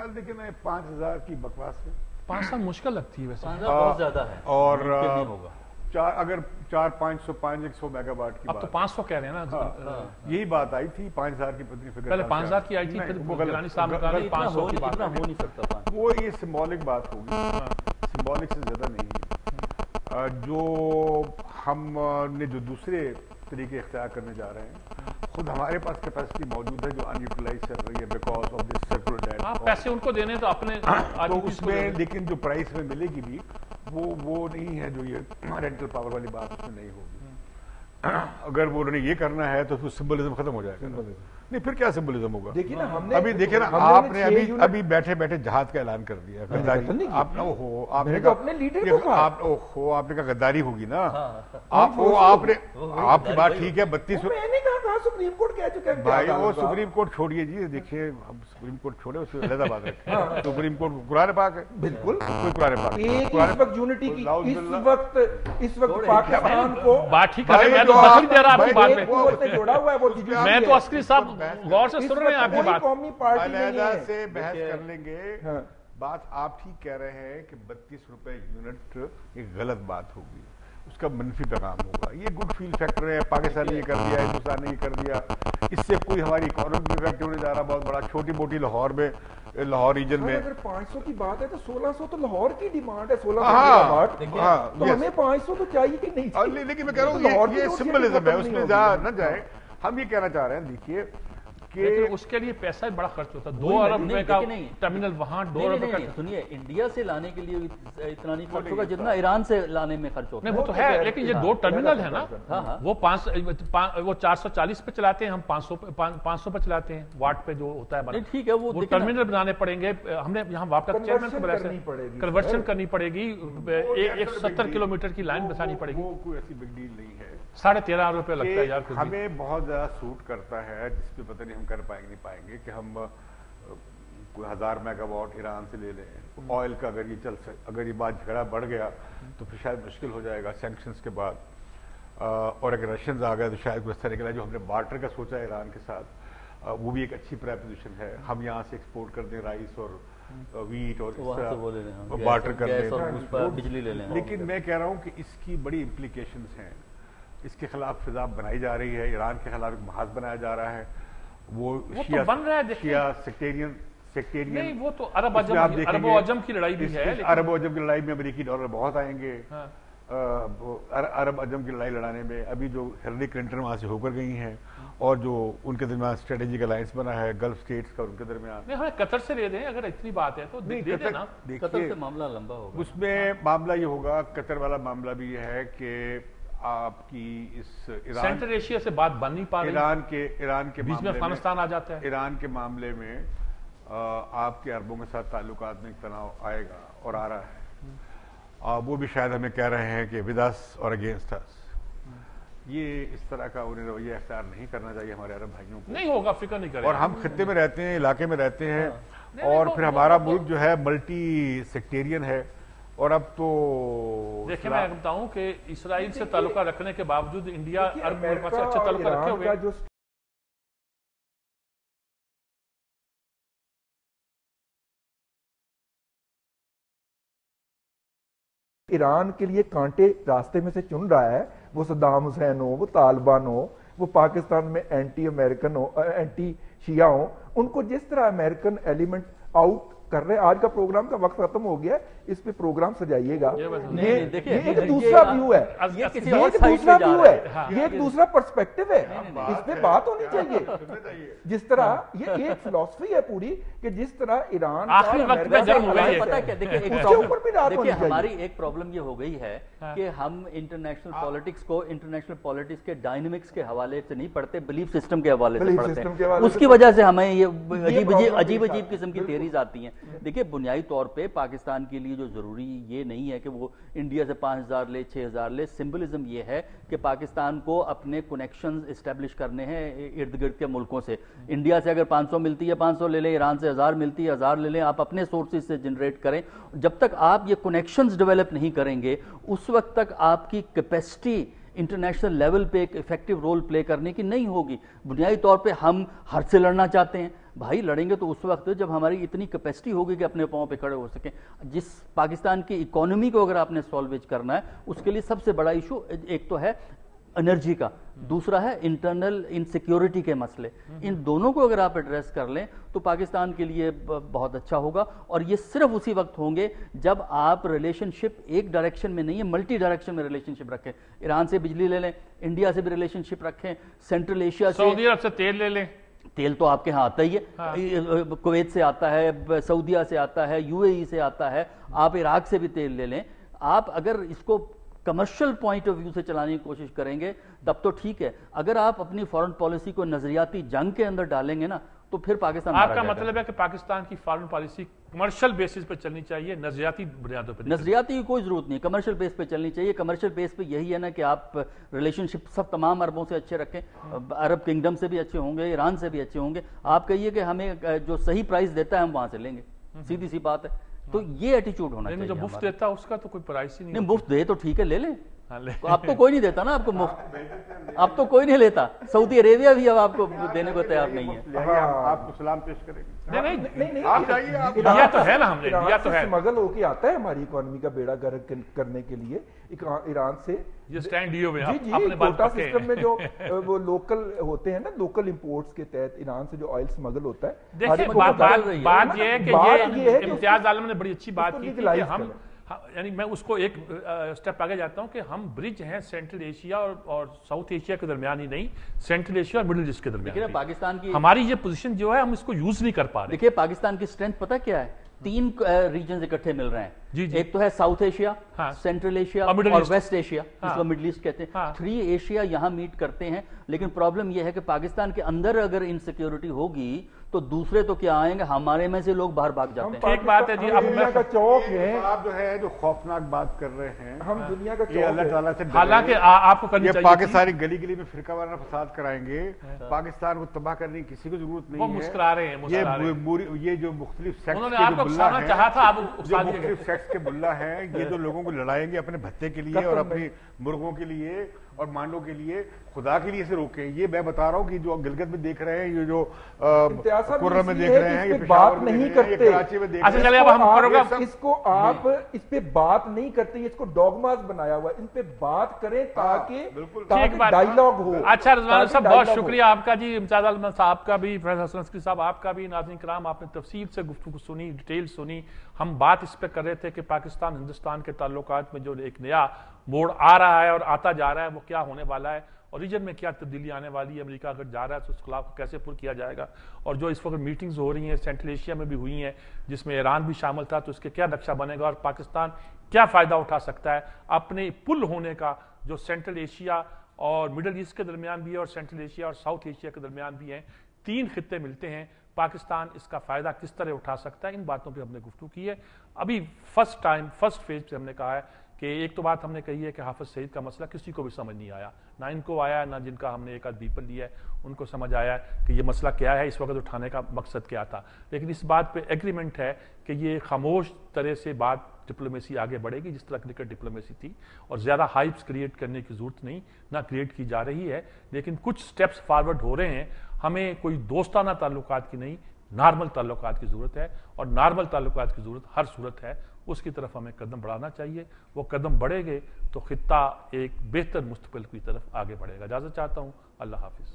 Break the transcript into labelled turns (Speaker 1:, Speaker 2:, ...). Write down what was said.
Speaker 1: خیال دیکھیں میں 5,000 کی بکواس ہے.
Speaker 2: 5 سال مشکل لگتی ہے ویسے.
Speaker 3: بہت زیادہ ہے.
Speaker 1: اور
Speaker 3: نہیں ہوگا.
Speaker 1: اگر 400 500 میگا واٹ کی
Speaker 2: اب تو 500 کہہ رہے ہیں نا.
Speaker 1: یہی بات آئی تھی 5,000 کی پتنی فکر.
Speaker 2: پہلے 5,000 کی آئی تھی, پھر گیلانی صاحب نے کہا 500 کی بات
Speaker 3: ہو نہیں سکتا.
Speaker 1: وہ یہ سمبولک بات ہوگی, سمبولک سے زیادہ نہیں ہے. جو ہم نے جو دوسرے طریقے اختیار کرنے جا رہے ہیں, خود ہمارے پاس کیپیسٹی موجود ہے جو ان یوٹیلائز چل رہی ہے because of this circular debt.
Speaker 2: پیسے ان کو دینے تو اپنے
Speaker 1: تو اس میں لیکن جو پرائس میں ملے گی بھی وہ نہیں ہے جو یہ رینٹل پاور والی بات اس میں نہیں ہوگی. اگر وہ انہوں نے یہ کرنا ہے تو سمبلزم ختم ہو جائے گا. نہیں پھر کیا سمبلزم ہوگا. ابھی دیکھیں نا آپ نے ابھی بیٹھے بیٹھے جہاد کا اعلان کر دیا. آپ نے کہا غداری ہوگی نا. آپ کی بات ٹھیک ہے. 32
Speaker 4: سپریم کورٹ کہہ چکا ہے
Speaker 1: بھائی, وہ سپریم کورٹ چھوڑیے جی. دیکھیے ہم سپریم کورٹ چھوڑے, اس سے علیحدہ بات رکھیں. سپریم کورٹ قرآن پاک ہے. بالکل قرآن پاک.
Speaker 4: ایک اس وقت یونٹی کی اس وقت پاکستان کو
Speaker 2: بات ٹھیک ہے. میں تو دخل دے رہا آپ کی بات میں.
Speaker 4: جوڑا ہوا ہے وہ.
Speaker 2: میں تو عسکری صاحب غور سے سن رہے ہیں آپ کی بات.
Speaker 4: قومی پارٹی
Speaker 1: علیحدہ سے بحث کر لیں گے. بات آپ ٹھیک کہہ رہے ہیں کہ 32 روپے یونٹ ایک غلط بات ہوگی, اس کا منفی پیغام ہوگا. یہ گڈ فیل فیکٹر ہے. پاکستان نے یہ کر دیا, ہندوستان نے یہ کر دیا. اس سے کوئی ہماری اکانومی افیکٹ ہونے جا رہا بہت بڑا. چھوٹی موٹی لاہور میں, لاہور ریجن میں
Speaker 4: اگر 500 کی بات ہے تو 1600 تو لاہور کی ڈیمانڈ ہے. 1600 تو ہمیں 500 تو چاہیے کہ نہیں.
Speaker 1: لیکن میں کہہ رہا ہوں یہ سمبلزم ہے, اس میں نہ جائے. ہم یہ کہنا چاہ رہے ہیں دیکھیے
Speaker 2: لیکن اس کے لیے پیسہ بڑا خرچ ہوتا ہے. 2 ارب روپے کا ٹرمینل وہاں 2 ارب کا.
Speaker 3: سنیے, انڈیا سے لانے کے لیے اتنا نہیں خرچ ہوگا جتنا ایران سے لانے میں خرچ ہوگا.
Speaker 2: نہیں وہ تو ہے, لیکن یہ 2 ٹرمینل ہے نا. وہ 440 پہ چلاتے ہیں, ہم 500 پہ چلاتے ہیں واٹ پہ جو ہوتا ہے.
Speaker 3: ٹھیک ہے, وہ
Speaker 2: ٹرمینل بنانے پڑیں گے. ہم نے یہاں واپس چیئرمین کو بلایا, کنورشن کرنی پڑے گی. 170 کلومیٹر کی لائن بسانی پڑے گی.
Speaker 1: وہ کوئی ایسی بگ ڈیل نہیں ہے.
Speaker 2: 13.5 روپے لگتا ہے یار.
Speaker 1: ہمیں بہت زیادہ سوٹ کرتا ہے, جس پہ پتہ نہیں ہم کر پائیں گے نہیں پائیں گے, کہ ہم کوئی 1000 میگا واٹ ایران سے لے لیں. آئل کا اگر یہ بات جھگڑا بڑھ گیا تو پھر شاید مشکل ہو جائے گا سینکشنز کے بعد. اور اگر رشینز آ گئے تو شاید کوئی اس طرح نکلا. جو ہم نے بارٹر کا سوچا ہے ایران کے ساتھ, وہ بھی ایک اچھی پریپوزیشن ہے. ہم یہاں سے ایکسپورٹ کر دیں رائس اور ویٹ اور اس طرح بارٹر کر دیں,
Speaker 3: بجلی لے لیں.
Speaker 1: لیکن میں کہہ رہا ہوں کہ اس کی بڑی امپلیکیشنز ہیں. اس کے خلاف فضا بنائی جا رہی ہے. ایران کے خلاف ایک محاذ بنایا جا رہا ہے. وہ
Speaker 2: تو بن رہا ہے.
Speaker 1: شیعہ سیکٹیرین
Speaker 2: نہیں, وہ تو عرب و عجم کی لڑائی بھی ہے.
Speaker 1: عرب و عجم کی لڑائی میں امریکی ڈالر بہت آئیں گے. عرب عجم کی لڑائی لڑانے میں ابھی جو ہیلری کلنٹن وہاں سے ہو کر گئی ہیں, اور جو ان کے درمیان اسٹریٹجک الائنس بنا ہے گلف اسٹیٹس کا, ان کے درمیان.
Speaker 2: نہیں, ہمیں قطر سے لے دیں اگر اتنی بات ہے تو.
Speaker 3: قطر سے معاملہ لمبا ہوگا.
Speaker 1: اس میں معاملہ یہ ہوگا, قطر والا معاملہ بھی یہ ہے کہ آپ کی اس
Speaker 2: سینٹرل ایشیا سے بات بن نہیں پا رہی.
Speaker 1: ایران کے
Speaker 2: بیچ میں افغانستان آ جاتا ہے.
Speaker 1: ایران کے معاملے میں آپ کے عربوں کے ساتھ تعلقات میں تناؤ آئے گا اور آ رہا ہے. وہ بھی شاید ہمیں کہہ رہے ہیں کہ ود اس اور اگینسٹ اس. یہ اس طرح کا انہیں رویہ اختیار نہیں کرنا چاہیے ہمارے عرب بھائیوں کو.
Speaker 2: نہیں ہوگا, فکر نہیں کریں.
Speaker 1: اور ہم خطے میں رہتے ہیں, علاقے میں رہتے ہیں, اور پھر ہمارا ملک جو ہے ملٹی سیکٹیرین ہے. اور اب تو
Speaker 2: دیکھیں, میں بتاؤں کہ اسرائیل سے تعلقہ رکھنے کے باوجود انڈیا عرب ملکوں سے اچھا تعلقہ رکھے ہوئے.
Speaker 4: ایران کے لیے کانٹے راستے میں سے چن رہا ہے. وہ صدام حسین ہو, وہ طالبان ہو, وہ پاکستان میں اینٹی امریکن ہو, اینٹی شیعہ ہو, ان کو جس طرح امریکن ایلیمنٹ آؤٹ کر رہے ہیں. آج کا پروگرام کا وقت ختم ہو گیا, اس پہ پروگرام سجائیے گا. یہ ایک دوسرا ویو ہے, یہ ایک دوسرا پرسپیکٹو ہے. اس پہ بات ہونی چاہیے. جس طرح یہ ایک فلسفی ہے پوری, کہ جس طرح ایران
Speaker 3: ہماری ایک پرابلم یہ ہو گئی ہے کہ ہم انٹرنیشنل پالیٹکس کو انٹرنیشنل پالیٹکس کے ڈائنمکس کے حوالے سے نہیں پڑھتے, بلیف سسٹم کے حوالے سے پڑھتے ہیں. اس کی وجہ سے ہمیں یہ عجیب قسم کی تھیوریز آتی ہیں. دیکھیں, بنیادی طور پہ پاکستان کے لیے جو ضروری یہ نہیں ہے کہ وہ انڈیا سے 5,000 لے 6,000 لے. سمبلزم یہ ہے کہ پاکستان کو اپنے کنیکشنز اسٹیبلش کرنے ہیں ارد گرد کے ملکوں سے. انڈیا سے اگر 500 ملتی ہے 500 لے لیں, ایران سے 1000 ملتی ہے 1000 لے لیں. آپ اپنے سورسز سے جنریٹ کریں. جب تک آپ یہ کنیکشنز ڈیولپ نہیں کریں گے, اس وقت تک آپ کی کیپیسٹی انٹرنیشنل لیول پہ ایک افیکٹو رول پلے کرنے کی نہیں ہوگی. بنیادی طور پہ ہم حد سے لڑنا چاہتے ہیں. بھائی لڑیں گے تو اس وقت جب ہماری اتنی کیپیسٹی ہوگی کہ اپنے پاؤں پہ کھڑے ہو سکیں. جس پاکستان کی اکانومی کو اگر آپ نے سالویج کرنا ہے اس کے لیے سب سے بڑا ایشو ایک تو ہے انرجی کا, دوسرا ہے انٹرنل انسیکیورٹی کے مسئلے. ان دونوں کو اگر آپ ایڈریس کر لیں تو پاکستان کے لیے بہت اچھا ہوگا. اور یہ صرف اسی وقت ہوں گے جب آپ ریلیشن شپ ایک ڈائریکشن میں نہیں ہے, ملٹی ڈائریکشن میں ریلیشن شپ رکھیں. ایران سے بجلی لے لیں, انڈیا سے بھی ریلیشن شپ رکھیں, سینٹرل ایشیا سے,
Speaker 2: سعودی عرب سے تیل لے لیں.
Speaker 3: تیل تو آپ کے ہاں آتا ہی ہے, کویت سے آتا ہے, سعودیہ سے آتا ہے, یو اے ای سے آتا ہے, آپ عراق سے بھی تیل لے لیں. آپ اگر اس کو کمرشل پوائنٹ آف ویو سے چلانے کی کوشش کریں گے تب تو ٹھیک ہے. اگر آپ اپنی فارن پالیسی کو نظریاتی جنگ کے اندر ڈالیں گے نا تو پھر پاکستان
Speaker 2: آپ کا مطلب ہے کہ پاکستان کی فارن پالیسی کمرشل بیسس پہ چلنی چاہیے, نظریاتی بنیادوں پہ.
Speaker 3: نظریاتی کی کوئی ضرورت نہیں, کمرشل بیس پہ چلنی چاہیے. کمرشل بیس پہ یہی ہے نا کہ آپ ریلیشن شپ سب تمام عربوں سے اچھے رکھیں, عرب کنگڈم سے بھی اچھے ہوں گے, ایران سے بھی اچھے ہوں گے. آپ کہیے کہ ہمیں جو صحیح پرائز دیتا ہے ہم وہاں سے لیں گے, سیدھی سی بات ہے. تو یہ ایٹیچیوڈ ہونا چاہیے.
Speaker 2: جو مفت دیتا ہے اس کا تو کوئی پرائز ہی نہیں.
Speaker 3: مفت دے تو ٹھیک ہے, لے لیں. آپ تو کوئی نہیں دیتا نا آپ کو مفت, آپ تو کوئی نہیں لیتا. سعودی عربیہ بھی اب آپ کو دینے کو تیار نہیں ہے.
Speaker 1: آپ کو سلام پیش کریں گے.
Speaker 2: دیا تو ہے نا, ہم نے دیا تو ہے.
Speaker 4: اسمگل ہو کے آتا ہے ہماری اکانومی کا بیڑا گرک کرنے کے لیے ایران سے.
Speaker 2: یہ سٹینڈ لیے ہوئے
Speaker 4: جی جی, کوٹا سسٹم میں جو وہ لوکل ہوتے ہیں نا, لوکل امپورٹس کے تحت ایران سے جو آئل اسمگل ہوتا ہے.
Speaker 2: دیکھیں بات یہ ہے کہ یہ امتیاز عالم نے بڑی اچھی بات کی کہ ہم, یعنی میں اس کو ایک سٹیپ آگے جاتا ہوں کہ ہم برج ہیں سینٹرل ایشیا اور ساؤتھ ایشیا کے درمیان ہی نہیں, سینٹرل ایشیا اور مڈل ایسٹ کے درمیان.
Speaker 3: پاکستان کی
Speaker 2: ہماری یہ پوزیشن جو ہے ہم اس کو یوز نہیں کر پا رہے.
Speaker 3: دیکھیے پاکستان کی اسٹرینتھ پتہ کیا ہے, 3 ریجنز اکٹھے مل رہے ہیں. ایک تو ہے ساؤتھ ایشیا, سینٹرل ایشیا اور ویسٹ ایشیا, جس کو مڈل ایسٹ کہتے ہیں. 3 ایشیا یہاں میٹ کرتے ہیں. لیکن پرابلم یہ ہے کہ پاکستان کے اندر اگر انسیکیورٹی ہوگی تو دوسرے تو کیا آئیں گے, ہمارے میں سے لوگ باہر بھاگ جاتے ہیں.
Speaker 2: ایک بات ہے جی, اب
Speaker 4: دنیا کا چوک ہے.
Speaker 1: آپ جو ہے جو خوفناک بات کر رہے ہیں,
Speaker 4: ہم دنیا کا
Speaker 1: یہ اللہ تعالیٰ سے
Speaker 2: حالانکہ آپ کو کرنی
Speaker 1: یہ
Speaker 2: چاہیے.
Speaker 1: پاکستانی گلی گلی میں فرقہ وارانہ فساد کرائیں گے, پاکستان کو تباہ کرنے کی کسی کو ضرورت نہیں ہے.
Speaker 2: وہ مسکرا رہے ہیں.
Speaker 1: یہ جو مختلف سیکٹس
Speaker 2: انہوں نے آپ کو اکسانا چاہا تھا,
Speaker 1: جو مختلف سیکٹس کے ملا ہیں, یہ جو لوگوں کو لڑائیں گے اپنے بھتے کے لیے اور اپنی مرغوں کے لیے اور مانڈوں کے لیے, خدا کے لیے سے روکیں. یہ میں بتا رہا ہوں کہ جو گلگت میں دیکھ رہے ہیں, یہ جو قرہ میں دیکھ رہے ہیں, یہ
Speaker 4: بات نہیں کرتے,
Speaker 1: کراچی میں دیکھ رہے ہیں,
Speaker 4: اس کو آپ اس پہ بات نہیں کرتے, اس کو ڈوگماز بنایا ہوا ہے. ان پہ بات کریں تاکہ ڈائیلاگ ہو.
Speaker 2: اچھا رضوان صاحب بہت شکریہ آپ کا جی, امتیاز عالم صاحب کا بھی, پروفیسر حسن عسکری صاحب آپ کا بھی. ناظرین کرام, آپ نے تفصیل سے گفتگو سنی, ڈیٹیل سنی. ہم بات اس پہ کر رہے تھے کہ پاکستان ہندوستان کے تعلقات میں جو ایک نیا موڑ آ رہا ہے اور آتا جا رہا ہے, وہ کیا ہونے والا ہے اور ریجن میں کیا تبدیلی آنے والی ہے. امریکہ اگر جا رہا ہے تو اس خلاف کیسے پر کیا جائے گا, اور جو اس وقت میٹنگز ہو رہی ہیں سینٹرل ایشیا میں بھی ہوئی ہیں جس میں ایران بھی شامل تھا, تو اس کے کیا نقشہ بنے گا اور پاکستان کیا فائدہ اٹھا سکتا ہے اپنے پل ہونے کا, جو سینٹرل ایشیا اور مڈل ایسٹ کے درمیان بھی ہے اور سینٹرل ایشیا اور ساؤتھ ایشیا کے درمیان بھی ہیں. 3 خطے ملتے ہیں, پاکستان اس کا فائدہ کس طرح اٹھا سکتا ہے. ان باتوں پہ ہم نے گفتگو کی ہے. ابھی فرسٹ فیز پہ ہم نے کہا ہے کہ ایک تو بات ہم نے کہی ہے کہ حافظ سعید کا مسئلہ کسی کو بھی سمجھ نہیں آیا, نہ ان کو آیا, نہ جن کا ہم نے ایک آدھ بیپل لیا ہے ان کو سمجھ آیا کہ یہ مسئلہ کیا ہے, اس وقت اٹھانے کا مقصد کیا تھا. لیکن اس بات پہ ایگریمنٹ ہے کہ یہ خاموش طرح سے بات ڈپلومیسی آگے بڑھے گی جس طرح کرکٹ ڈپلومیسی تھی, اور زیادہ ہائپس کریٹ کرنے کی ضرورت نہیں, نہ کریٹ کی جا رہی ہے. لیکن کچھ سٹیپس فارورڈ ہو رہے ہیں. ہمیں کوئی دوستانہ تعلقات کی نہیں, نارمل تعلقات کی ضرورت ہے, اور نارمل تعلقات کی ضرورت ہر صورت ہے. اس کی طرف ہمیں قدم بڑھانا چاہیے. وہ قدم بڑھے گے تو خطہ ایک بہتر مستقبل کی طرف آگے بڑھے گا. اجازت چاہتا ہوں. اللہ حافظ.